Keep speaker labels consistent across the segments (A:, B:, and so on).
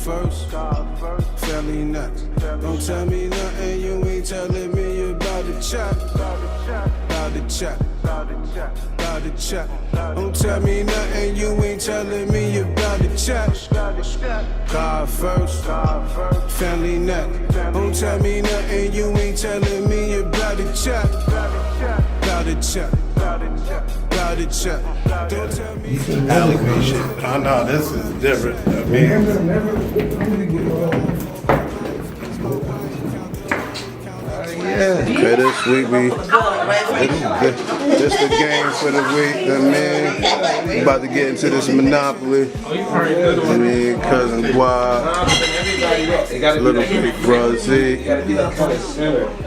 A: first, family nuts. Don't tell me nothing, you ain't telling me about the chop. About the chop. About the chop. Don't tell me nothing, you ain't telling me about the chop. God first, family nut. Don't tell me nothing, you ain't telling me about the chop. About the chop. About the chop. Don't tell me.
B: Alleyway shit. Oh no, this is different. I mean, okay, this week this the game for the week. I mean, we about to get into this Monopoly. I mean, cousin Guad, little brother Z,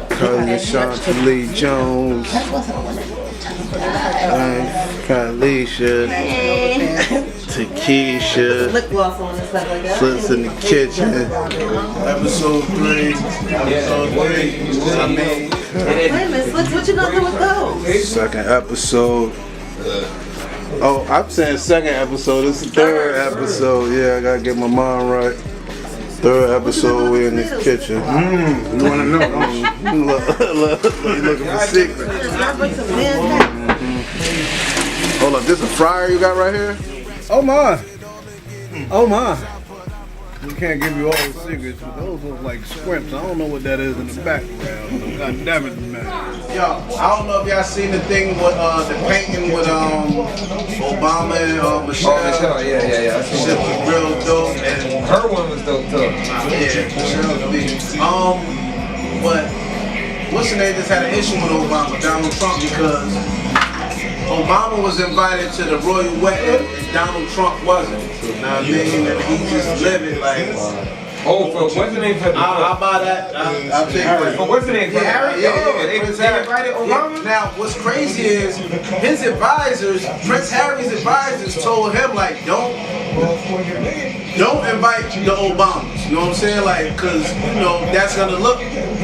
B: cousin Chantilly Jones, Kalisha, Takesha, Slits in the kitchen. Episode 3. I mean,
C: wait a minute, Slits, what you gonna do with those?
A: Second episode. Oh, I'm saying second episode. It's the third episode. Yeah, I gotta get my mind right. Third episode, we're in the kitchen.
B: you wanna know, don't you?
A: Look, you looking for secrets. Hold up, this a fryer you got right here?
B: Oh my! Oh my! We can't give you all the secrets, but those look like squimps. I don't know what that is in the background. God damn it, man.
A: Yo, I don't know if y'all seen the thing with the painting with Obama and Michelle.
D: Oh, Michelle, yeah.
A: That shit was real dope. And
D: her one was dope too.
A: Yeah, Michelle was big. But what's the name just had an issue with Obama, Donald Trump, because Obama was invited to the royal wedding and Donald Trump wasn't. You know what I mean? And he just living like.
D: Oh, for what's the name for?
A: I'll buy that. I'll take it.
D: For what's the name for Harry?
A: Yeah,
D: They invited Obama.
A: Yeah. Now, what's crazy is his advisors, Prince Harry's advisors, told him like, don't invite the Obamas. You know what I'm saying? Like, cause you know that's gonna look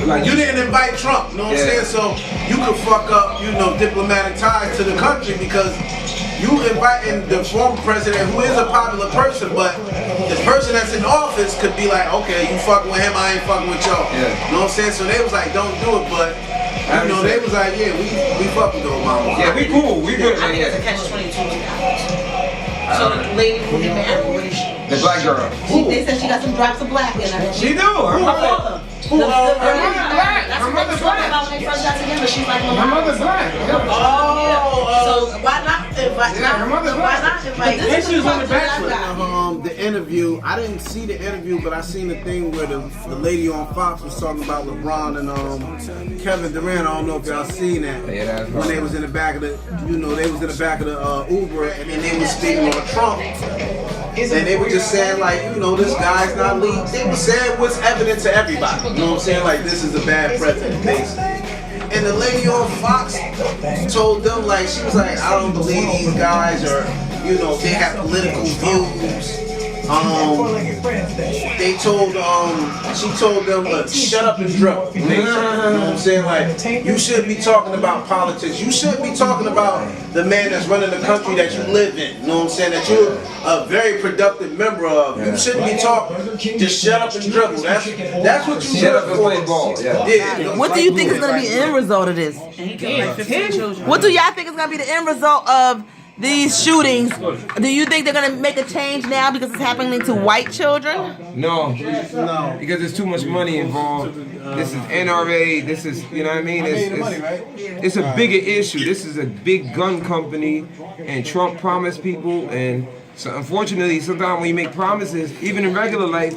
A: like you didn't invite Trump. You know what I'm saying? So you could fuck up, diplomatic ties to the country because you inviting the former president who is a popular person, but the person that's in office could be like, okay, you fucking with him, I ain't fucking with y'all.
D: Yeah.
A: You know what I'm saying? So they was like, don't do it, but they was like, yeah, we fuck with the Obama.
D: Yeah, we cool, we good.
C: I think it's a catch-22. So the lady who get married, what is she?
D: The black girl.
C: They said she got some drops of black in her.
D: She do. Her mother.
C: Her mother's
D: black.
C: That's what they talking about when they first got together. She's like,
D: Her mother's black.
C: So why not invite?
D: Her mother's black.
C: Why not invite?
A: And she was on the Bachelor. The interview, I didn't see the interview, but I seen the thing where the lady on Fox was talking about LeBron and Kevin Durant. I don't know if y'all seen that.
D: Yeah, that's
A: when they was in the back of the, they was in the back of the Uber, and then they was speaking on Trump. And they were just saying like, this guy's not legal. They were saying what's evident to everybody. You know what I'm saying? Like, this is a bad president, basically. And the lady on Fox told them, like, she was like, I don't believe these guys are, they have political views. They told, she told them, shut up and dribble. You know what I'm saying? Like, you shouldn't be talking about politics. You shouldn't be talking about the man that's running the country that you live in. You know what I'm saying? That you're a very productive member of. You shouldn't be talking. Just shut up and dribble. That's what you
D: shut up and play ball.
C: Yeah.
E: What do you think is going to be the end result of this? What do y'all think is going to be the end result of these shootings? Do you think they're going to make a change now because it's happening to white children?
D: No, because there's too much money involved. This is NRA. This is, what I mean? It's a bigger issue. This is a big gun company, and Trump promised people, and so unfortunately, sometimes when you make promises, even in regular life,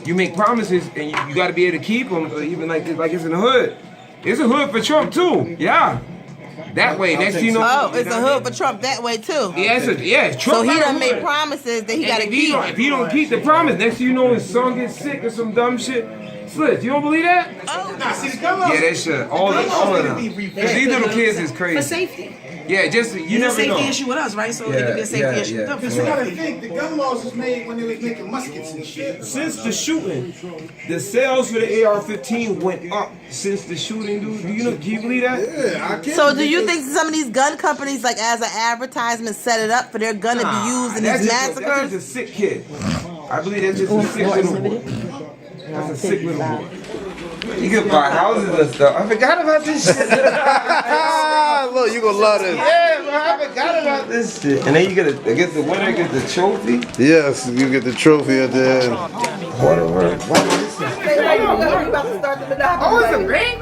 D: you make promises, and you got to be able to keep them. Even like it's in the hood. It's a hood for Trump too. Yeah. That way, next thing you know.
E: Oh, it's a hood for Trump that way too.
D: Yeah, Trump.
E: So he done made promises that he got to keep.
D: If he don't keep the promise, next thing you know, his son gets sick or some dumb shit. Slits, you don't believe that?
C: Oh,
D: yeah, that shit. All of them. Because these little kids is crazy.
F: For safety.
D: Yeah, just you never know.
F: It's a safety issue with us, right? So it could be a safety issue.
B: Yeah. Because you gotta think, the gun laws was made when they was making muskets and shit.
D: Since the shooting, the sales for the AR-15 went up since the shooting, dude. Do you believe that?
B: Yeah, I can't.
E: So do you think some of these gun companies, like as an advertisement, set it up for their gun to be used in these massacres?
D: That's just a sick kid. I believe that's just a sick little boy. That's a sick little boy. He could buy houses and stuff. I forgot about this shit.
B: Look, you gonna love this.
D: Yeah, bro, I forgot about this shit. And then you get I guess the winner gets the trophy.
B: Yes, you get the trophy at the end.
D: What a word. Wow, this is...
E: You about to start the monopoly.
D: Oh, it's a ring?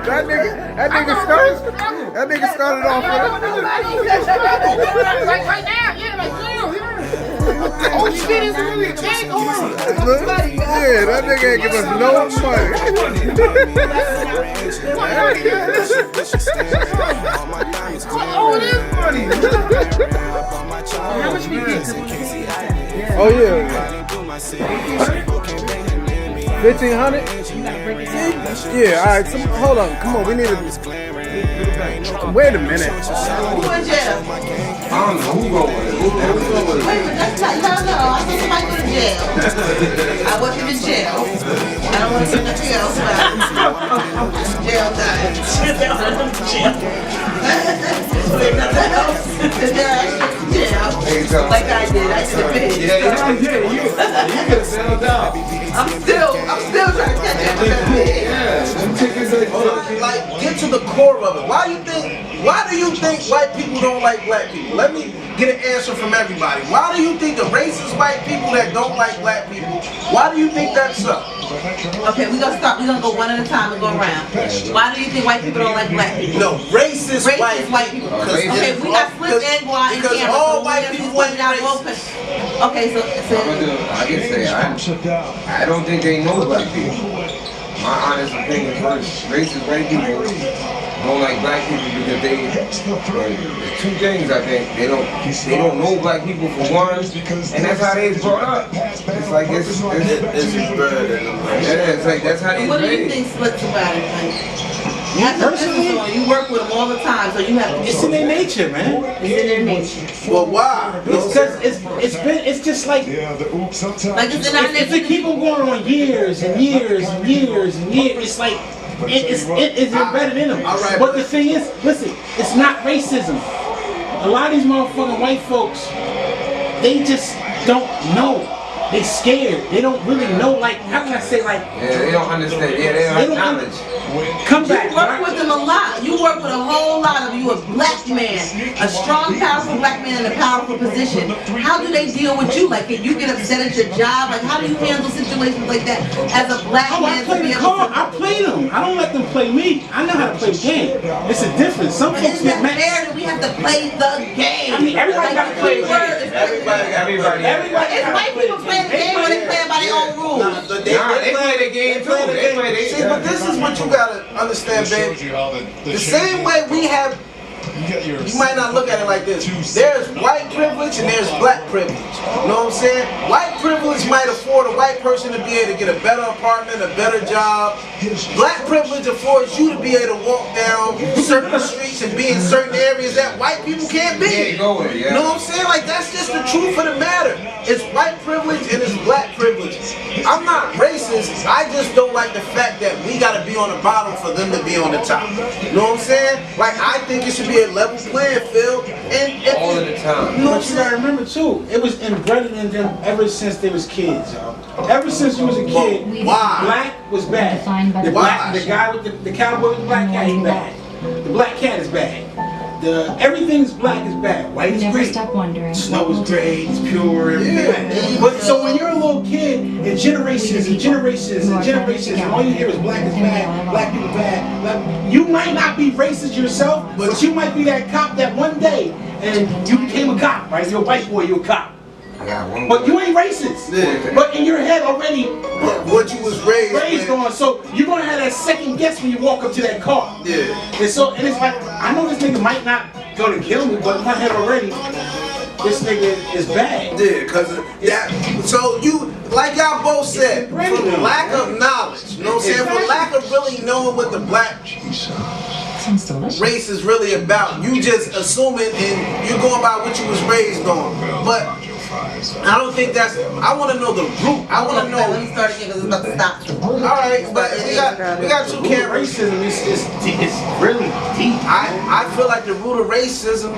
D: that nigga started off with
C: Like right now, yeah, like damn. Oh shit, it's really a tank on.
B: Yeah, that nigga ain't give us no money.
C: Oh, it is money.
F: How much we get?
B: Oh yeah. 1,500? Yeah, alright, hold on, come on, we need to... Wait a minute.
E: Who in jail?
D: I don't know who going with it. Who going with it?
E: Wait a minute, that's not, no, I saw somebody go to jail. I wasn't in jail. I don't want to say nothing else about jail time. There's nothing else. There I should jail. Like I did. I did a bit.
D: Yeah, you could have settled out.
E: I'm still trying to catch up with that bit.
G: Like, get to the core of it. Why do you think white people don't like black people? Let me get an answer from everybody. Why do you think the racist white people that don't like black people, why do you think that's so?
E: Okay, we're gonna stop. We're gonna go one at a time and go around. Why do you think white people don't like black people?
G: No, racist white
E: people. Okay, we got Slits and Guan and
G: because
E: Cameron.
G: all white people ain't racist.
E: Okay, so
D: I can say I don't think they know black people. My honest opinion first, racist white people don't like black people because there's two things I think. They don't know black people for one, and that's how they brought up. It's like it's bred in them. Yeah, it's like that's how they
E: what do you
D: raised.
E: think Slits about it? Like, you have to listen to them. You work with them all the time, so you have to.
H: It's in their nature, man.
E: It's in their nature.
G: Well, why?
H: It's because it's just like
E: It's in our
H: if they keep on going on years and years and years and years, it's like it's embedded in them.
G: Right,
H: but the thing is, listen, it's not racism. A lot of these motherfucking white folks, they just don't know. They scared. They don't really know. Like, how can I say, like?
D: Yeah, they don't understand. Yeah, they don't have knowledge.
H: Come back.
E: You work with them a lot. You work with a whole lot of you. A black man, a strong, powerful black man in a powerful position. How do they deal with you? Like, if you get upset at your job, like, how do you handle situations like that as a black man?
H: I play the card. I play them. I don't let them play me. I know how to play the game. It's a difference. Some folks
E: Isn't
H: get
E: that
H: mad.
E: fair that we have to play the game?
H: I mean, everybody got to play the game.
D: Everybody.
E: It's white people playing the game or they playing by their own rules.
D: They play the game too.
G: See, but this is what you gotta understand, babe. The same way we have, you might not look at it like this. There's white privilege and there's black privilege. You know what I'm saying? White privilege might afford a white person to be able to get a better apartment, a better job. Black privilege affords you to be able to walk down certain streets and be in certain areas that white people can't be. You know what I'm saying? Like, that's just the truth of the matter. It's white privilege and it's black privilege. I'm not racist. I just don't like the fact that we gotta be on the bottom for them to be on the top. You know what I'm saying? Like, I think it should be a level playing field. And
D: all of the time.
H: You know what you gotta remember too? It was embedded in them ever since they was kids, y'all. Ever since you was a kid, black was bad. The guy with the cowboy with the black cat is bad. The black cat is bad. Everything's black is bad. White is great. Snow is great. It's pure. Everything. But so when you're a little kid, and generations and generations and generations, and all you hear is black is bad, black people bad. You might not be racist yourself, but you might be that cop that one day, and you became a cop, right? You're a white boy, you're a cop. But you ain't racist.
G: Yeah.
H: But in your head already,
G: what you was raised
H: on. So you're gonna have that second guess when you walk up to that car.
G: Yeah.
H: And it's like, I know this nigga might not gonna kill me, but in my head already, this nigga is bad.
G: Yeah, cause so you, like y'all both said, for lack of knowledge, you know what I'm saying? For lack of really knowing what the black race is really about, you just assuming and you're going by what you was raised on. But I don't think that's. I want to know the root. I want to know.
E: Let me start again because it's about to stop.
G: All right, but we got two cameras.
H: Racism is really deep.
G: I feel like the root of racism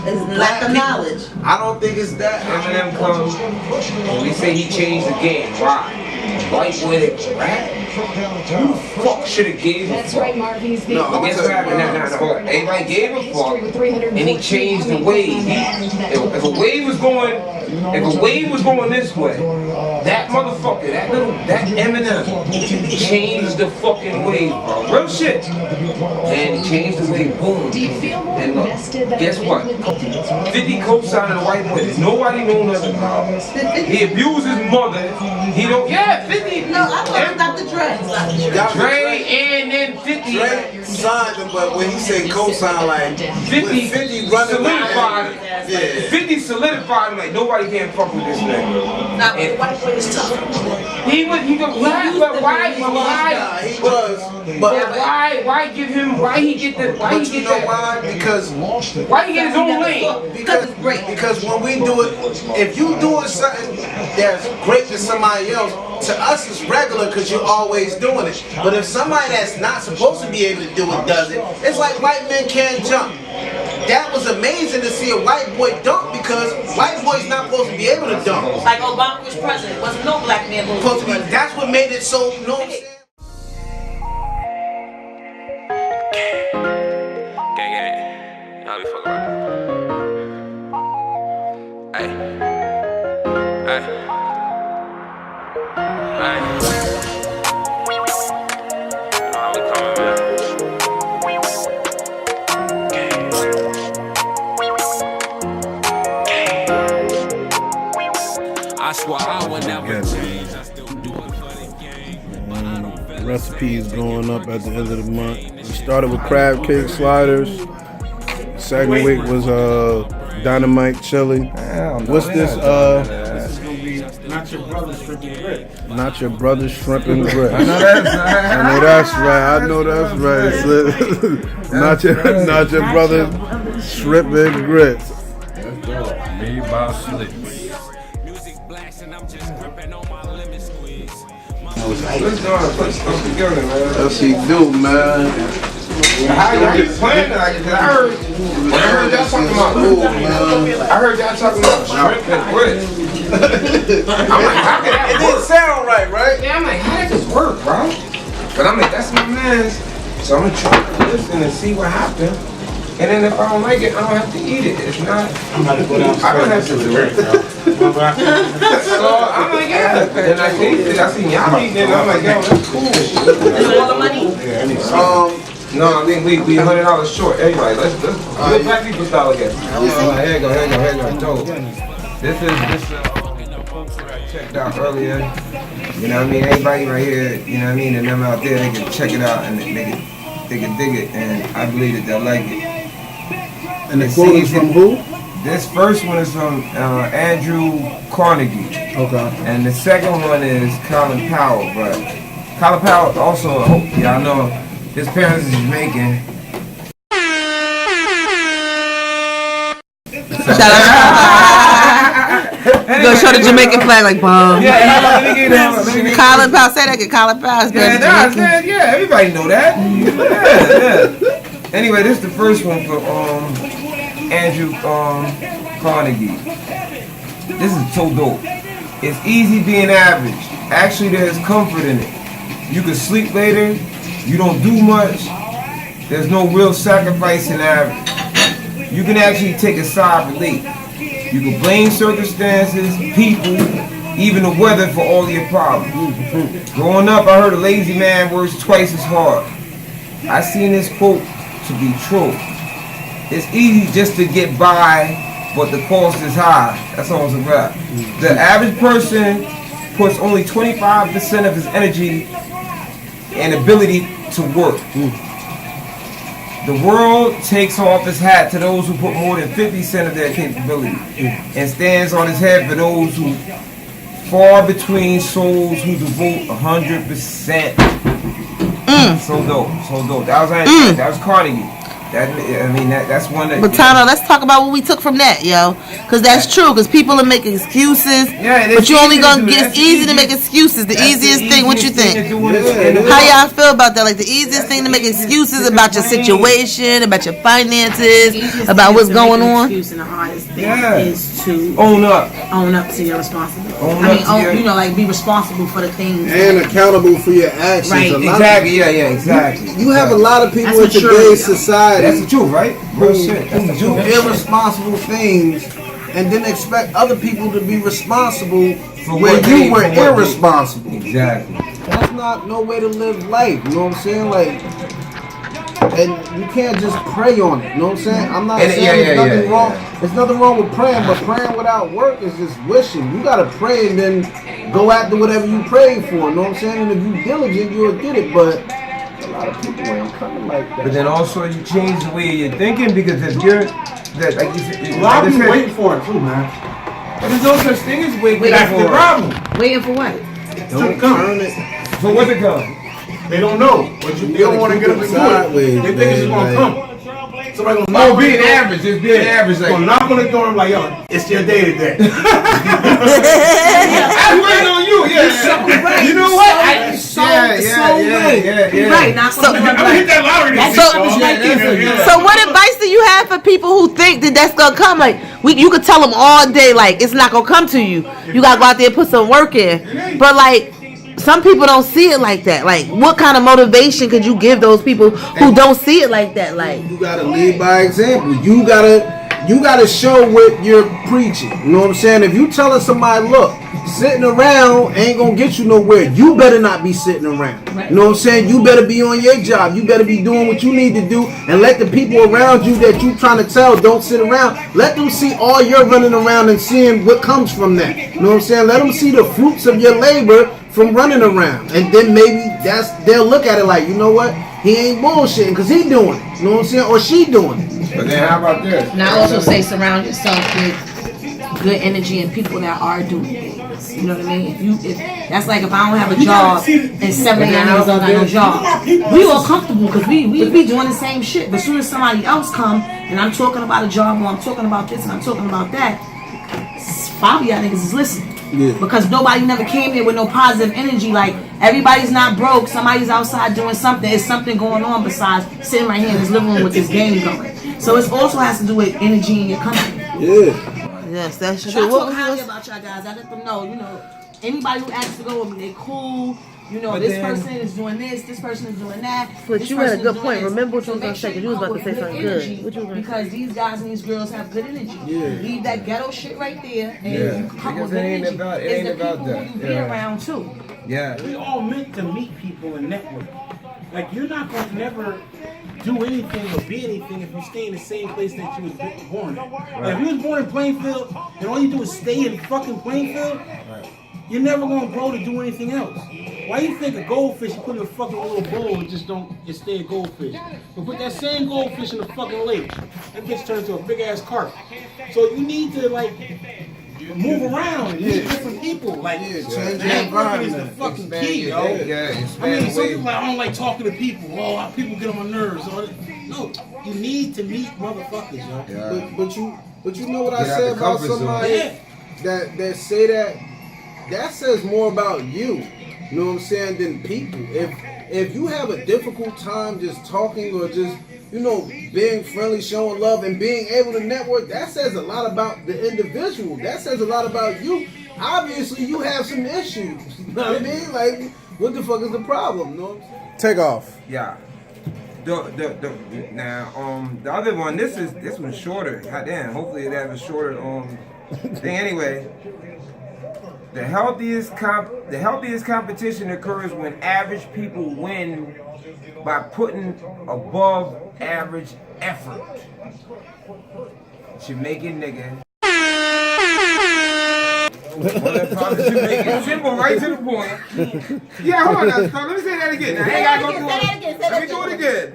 E: It's lack of knowledge.
G: I don't think it's that.
D: Eminem comes and we say he changed the game. Why? White boy that rap? Who the fuck should have gave a fuck? No, guess what happened? No. Everybody gave a fuck, and he changed the wave. If a wave was going this way, that motherfucker, that Eminem changed the fucking wave, bro. Real shit. And he changed the wave, boom. And look, guess what? 50 co-signed the white boy. Nobody know nothing about him. He abused his mother. He don't. Yeah, 50.
E: No, I thought Dr. Dre.
D: Dre and then 50.
G: Dre signed him, but when he said co-sign, like
D: 50
G: running
D: solidified him.
G: Yeah.
D: 50 solidified him like nobody can fuck with this nigga.
E: Nah, but white boy is tough.
D: He was but why
G: He was, but
D: why give him why he get that
G: why he get that? Why? Because
D: why he get his own lane?
G: Because when we do it, if you doing something that's great to somebody else, to us it's regular because you're always doing it. But if somebody that's not supposed to be able to do it does it, it's like white men can't jump. That was amazing to see a white boy dunk because white boys not supposed to be able to dunk.
C: Like Obama was president, wasn't no black man supposed to be president.
G: That's what made it so, you know what I'm saying?
I: Gang. Nah, we fuck around. Ay. Nah, we coming, man. I swear I would never change. I still do it for the game.
B: Recipes going up at the end of the month. We started with crab cake sliders. Second week was dynamite chili. What's this?
H: This is gonna be not your brother's shrimp and grits.
B: Not your brother's shrimp and grits. I know that's right. I know that's right. Not your brother's shrimp and grits.
I: Made by Slits.
D: Let's go and put stuff together, man.
B: That's he do, man.
D: How you playing like that? I heard y'all talking about. I heard y'all talking about shrimp and grits. I'm like, how can that
G: It
D: work?
G: didn't sound right?
D: Yeah, I'm like, how does this work, bro? But I'm like, that's my man's. So I'm gonna try to listen and see what happens. And then if I don't like it, I don't have to eat it. It's not.
H: I'm about to go downstairs.
D: I don't have to do it. So I'm like, yeah. And I tasted it. I seen y'all eating it. And I'm like, yo, that's cool.
C: Is it all the money?
D: No, I think we $100 short. Everybody, let's do it black people style again. Here you go. Dope. This folks that I checked out earlier. You know what I mean? Everybody right here, you know what I mean? And them out there, they can check it out and they can dig it. And I believe that they'll like it.
B: And the quote is from who?
D: This first one is from Andrew Carnegie.
B: Okay.
D: And the second one is Colin Powell. But Colin Powell also, y'all know, his parents is Jamaican.
F: Shout out. Go show the Jamaican flag like boom. Colin Powell, say that again. Colin Powell.
D: Yeah, everybody know that. Yeah. Anyway, this is the first one for Andrew Carnegie. This is so dope. It's easy being average. Actually, there's comfort in it. You can sleep later. You don't do much. There's no real sacrifice in average. You can actually take a sigh of relief. You can blame circumstances, people, even the weather for all your problems. Growing up, I heard a lazy man works twice as hard. I seen this quote to be true. It's easy just to get by, but the cost is high. That's almost a wrap. The average person puts only 25% of his energy and ability to work. The world takes off its hat to those who put more than 50% of their capability and stands on its head for those who far between souls who devote 100%. So dope. That was Carnegie. That's one that.
F: But Tano, let's talk about what we took from that, yo. Because that's true. Because people are making excuses.
D: Yeah,
F: but you only gonna get. It's easy to make excuses. The easiest thing. What you think? How y'all feel about that? Like the easiest thing to make excuses about your situation, about your finances, about what's going on.
C: Excuse and the hardest thing is to
D: own up
C: to your responsibility. You know, like be responsible for the things
B: and accountable for your actions.
D: Right? Exactly. Exactly.
B: You have a lot of people in today's society.
D: That's the truth, right?
B: Who do irresponsible things and then expect other people to be responsible for when you were irresponsible.
D: Exactly.
B: That's not no way to live life. You know what I'm saying? Like, and you can't just pray on it. You know what I'm saying? I'm not saying there's nothing wrong. There's nothing wrong with praying, but praying without work is just wishing. You gotta pray and then go after whatever you pray for. You know what I'm saying? And if you're diligent, you'll get it. But a lot of people ain't coming like that.
D: But then also you change the way you're thinking, because if you're that, like you said,
H: a lot of people waiting for it too, man.
D: But there's no such thing as waiting for
H: the problem.
C: Waiting for what?
B: Don't turn it.
D: For what to come?
H: They don't know, but they don't want to get up and do it. They think it's just gonna come. Somebody gonna knock
D: being average, just being average. Like,
H: gonna knock on the door and be like, yo, it's your day today.
D: I'm waiting on you. Yeah. You know what?
C: Right. Not so.
H: I'm gonna hit that lottery.
F: So what advice do you have for people who think that that's gonna come? Like you could tell them all day, like it's not gonna come to you. You gotta go out there and put some work in. But like some people don't see it like that. Like what kind of motivation could you give those people who don't see it like that? Like
B: you gotta lead by example. You gotta show what you're preaching. You know what I'm saying? If you telling somebody, look, sitting around ain't gonna get you nowhere, you better not be sitting around. You know what I'm saying? You better be on your job. You better be doing what you need to do, and let the people around you that you trying to tell don't sit around. Let them see all you're running around and seeing what comes from that. You know what I'm saying? Let them see the fruits of your labor from running around, and then maybe they'll look at it like, you know what? He ain't bullshitting because he doing it. You know what I'm saying? Or she doing it.
D: But then how about this?
C: And I also say surround yourself with good energy and people that are doing things. You know what I mean? If that's like if I don't have a job and 79 years old, I no job. We all comfortable because we be doing the same shit. But as soon as somebody else come and I'm talking about a job or I'm talking about this and I'm talking about that, 5 of y'all niggas is listening. Yeah. Because nobody never came here with no positive energy. Like everybody's not broke. Somebody's outside doing something. There's something going on besides sitting right here in this living room with this game going. So it also has to do with energy in your company.
B: Yeah.
F: Yes, that's true.
C: I talk highly about y'all guys. I let them know, you know, anybody who asks to go with me, they cool. You know, this person is doing this person is doing that.
F: But you had a good point. Remember what you was going to say, because you was about to say something good.
C: Because these guys and these girls have good energy.
B: Yeah.
C: Leave that ghetto shit right there and you come with good energy. It's the people who you be around too.
D: Yeah.
H: We all meant to meet people and network. Like you're not going to never do anything or be anything if you stay in the same place that you was born in. Right. Like, if you was born in Plainfield and all you do is stay in fucking Plainfield, right, you're never going to grow to do anything else. Why you think a goldfish you put in a fucking little bowl and just stay a goldfish? But put that same goldfish in a fucking lake, that gets turned into a big ass carp. So you need to like move around and meet different people. Like networking is the fucking key, yo. I mean, some people like, I don't like talking to people. Oh, people get on my nerves. No, you need to meet motherfuckers, yo.
B: Yeah. But you know what I said about somebody that say that says more about you. You know what I'm saying, than people. If you have a difficult time just talking or just, you know, being friendly, showing love, and being able to network, that says a lot about the individual. That says a lot about you. Obviously, you have some issues. You know what I mean? Like, what the fuck is the problem? You know what I'm saying? Take off.
D: Yeah. Now, the other one, this one's shorter. God damn, hopefully it has a shorter thing. Anyway, the healthiest competition occurs when average people win by putting above average effort. Jamaican nigga. Simple, right to the point. Yeah, hold on now. Let me say that again. Now, I ain't gotta go through it. Let me do it again.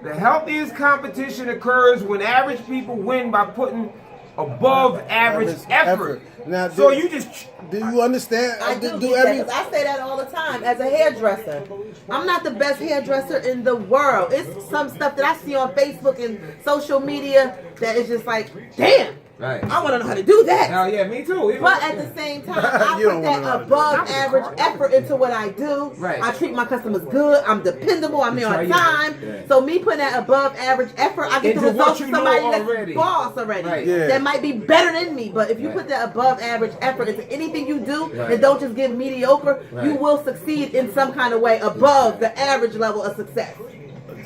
D: The healthiest competition occurs when average people win by putting above average effort.
B: Now,
D: So you just.
B: Do you understand?
F: I do get that, 'cause I say that all the time as a hairdresser. I'm not the best hairdresser in the world. It's some stuff that I see on Facebook and social media that is just like, damn.
D: Right.
F: I want to know how to do that.
D: Hell yeah, me too.
F: But at the same time, I
B: You don't
F: put
B: wanna know how
F: that
B: to do
F: above average effort into what I do.
D: Right.
F: I treat my customers good. I'm dependable. I'm here
D: try
F: on
D: your
F: time.
D: best. Yeah.
F: So me putting that above average effort, I get the
D: Into what
F: results
D: you
F: of somebody
D: know
F: that's
D: already.
F: boss already.
D: Right.
B: Yeah.
F: That might be better than me. But if you
D: Right.
F: put that above average effort into anything you do
D: Right.
F: and don't just give mediocre,
D: Right.
F: you will succeed in some kind of way above the average level of success.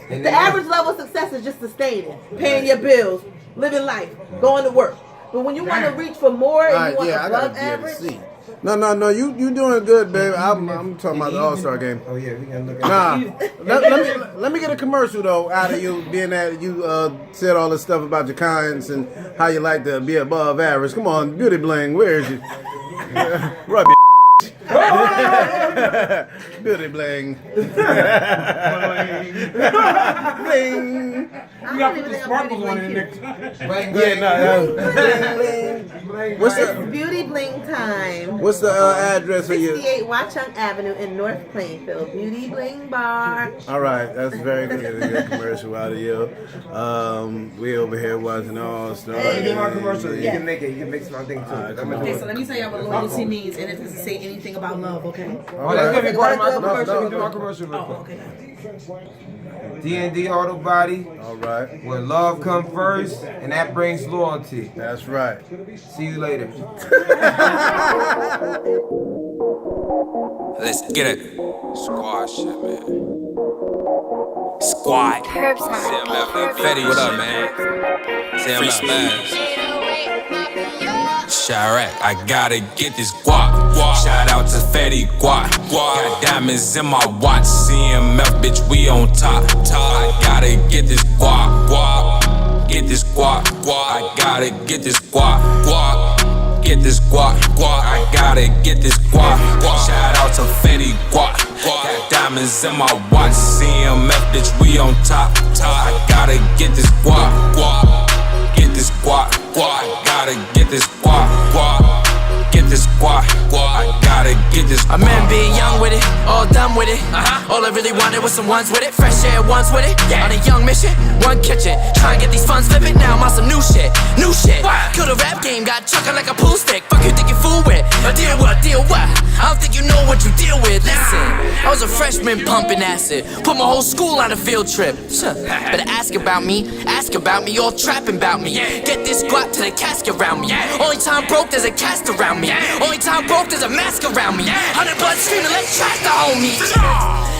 D: And
F: The
D: then-
F: average level of success is just sustaining, paying your bills, living life, going to work. But when you want to reach for more and
B: All right,
F: you want
B: yeah, I gotta
F: above
B: be able
F: average,
B: to see. No, you doing good, baby. I'm talking about the All-Star game.
D: Oh yeah, we can look at
B: Nah, let me get a commercial though out of you, being that you said all this stuff about your clients and how you like to be above average. Come on, Beauty Bling, where is you? Rub your Beauty Bling. Bling.
H: You got to put the sparkles on it next time.
B: What's
F: it's
B: the
F: beauty bling time.
B: What's the address of you?
F: 68 Watchung Avenue in North Plainfield. Beauty Bling Bar.
B: All right, that's very good. A good commercial out of you. We over here watching All-Star.
D: You do my commercial. You can make it. You can make something too. I'm gonna do
C: Okay,
D: it.
C: so let me tell y'all what loyalty means, and it doesn't say anything about love, okay?
D: Oh, that's gonna be part of my
B: No,
D: commercial.
B: no,
D: We do
B: no.
D: my commercial real
C: Oh,
D: quick.
C: okay.
D: D&DAUTO body,
B: All right,
D: where love comes first, and that brings loyalty.
B: that's right.
D: See you later.
I: Let's get it. Squad shit, man. Squad. Fetty, what up, man? Free Spaz. Chirac, I gotta get this guap. Shout out to Fetty Guap. Got diamonds in my watch. CMF, bitch, we on top. I gotta get this guap. Get this guap. I gotta get this guap. Get this guap. I gotta get this guap. Shout out to Fetty Guap. Got diamonds in my watch. CMF, bitch, we on top. I gotta get this guap. Get this guap. I gotta get this guap. Get this guap. I gotta get this guap.
J: I meant being young with it, all done with it. All I really wanted was some ones with it, fresh air ones with it. On a young mission, one kitchen. Try and get these funds flipping, now I'm on some new shit. Kill the rap game, got chucking like a pool stick. Fuck you think you fool with? A deal what? I don't think you know what you deal with. Listen, I was a freshman pumping acid. Put my whole school on a field trip. Better ask about me, all trapping about me. Get this guap to the casket around me. Only time broke, there's a cast around me. Only time broke, there's a mask around me. 100 blood screaming, let's trash the homies.